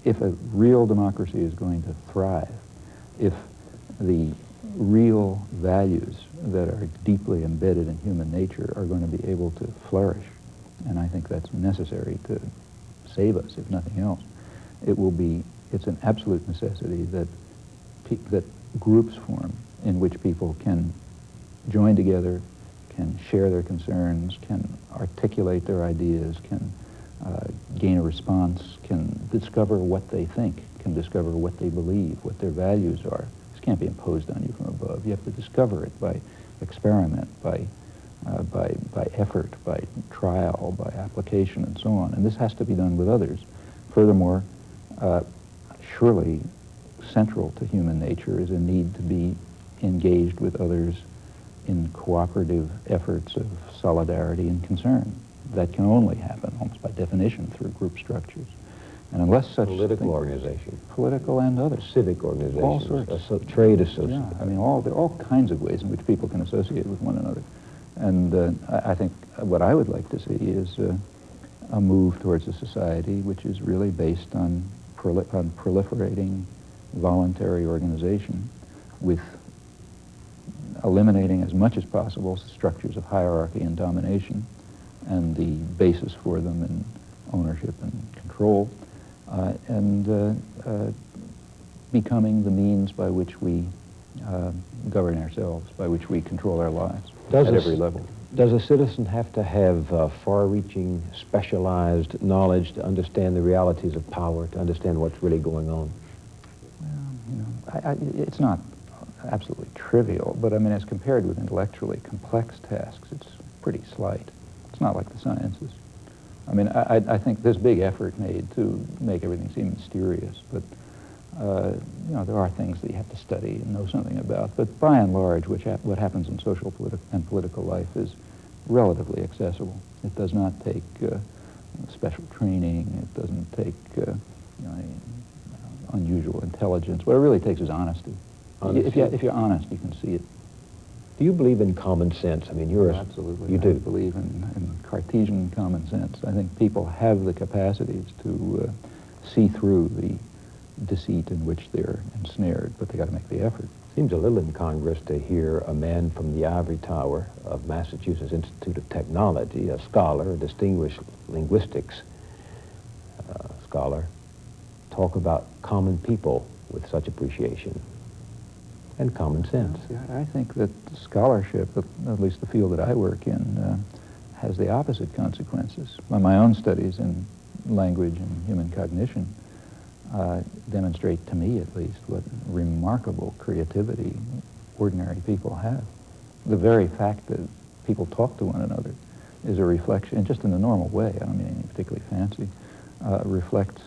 if a real democracy is going to thrive, if the real values that are deeply embedded in human nature are going to be able to flourish, and I think that's necessary to save us, if nothing else, it's an absolute necessity that groups form in which people can join together, can share their concerns, can articulate their ideas, can gain a response, can discover what they think, can discover what they believe, what their values are. This can't be imposed on you from above. You have to discover it by experiment, by effort, by trial, by application, and so on. And this has to be done with others. Furthermore, surely central to human nature is a need to be engaged with others in cooperative efforts of solidarity and concern. That can only happen, almost by definition, through group structures. And unless such political organization, political and others, civic organizations, all sorts, trade associations. Yeah, I mean, there are all kinds of ways in which people can associate with one another. And I think what I would like to see is a move towards a society which is really based on proliferating voluntary organization, with eliminating as much as possible structures of hierarchy and domination and the basis for them in ownership and control, and becoming the means by which we govern ourselves, by which we control our lives at every level. Does a citizen have to have far-reaching, specialized knowledge to understand the realities of power, to understand what's really going on? Well, it's not absolutely trivial, but I mean, as compared with intellectually complex tasks, it's pretty slight. It's not like the sciences. I mean, I think there's big effort made to make everything seem mysterious, but there are things that you have to study and know something about. But by and large, what happens in social and political life is relatively accessible. It does not take special training. It doesn't take unusual intelligence. What it really takes is honesty. If you're honest, you can see it. Do you believe in common sense? I mean, absolutely. You do. I believe in Cartesian common sense. I think people have the capacities to see through the deceit in which they're ensnared, but they got to make the effort. Seems a little incongruous to hear a man from the ivory tower of Massachusetts Institute of Technology, a scholar, a distinguished linguistics scholar, talk about common people with such appreciation and common sense. I think that scholarship, at least the field that I work in, has the opposite consequences. My own studies in language and human cognition demonstrate, to me at least, what remarkable creativity ordinary people have. The very fact that people talk to one another is a reflection, and just in the normal way, I don't mean anything particularly fancy, reflects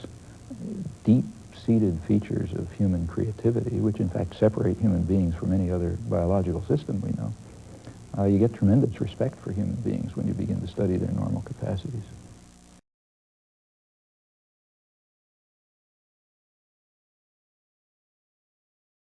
deep-seated features of human creativity, which in fact separate human beings from any other biological system we know. You get tremendous respect for human beings when you begin to study their normal capacities.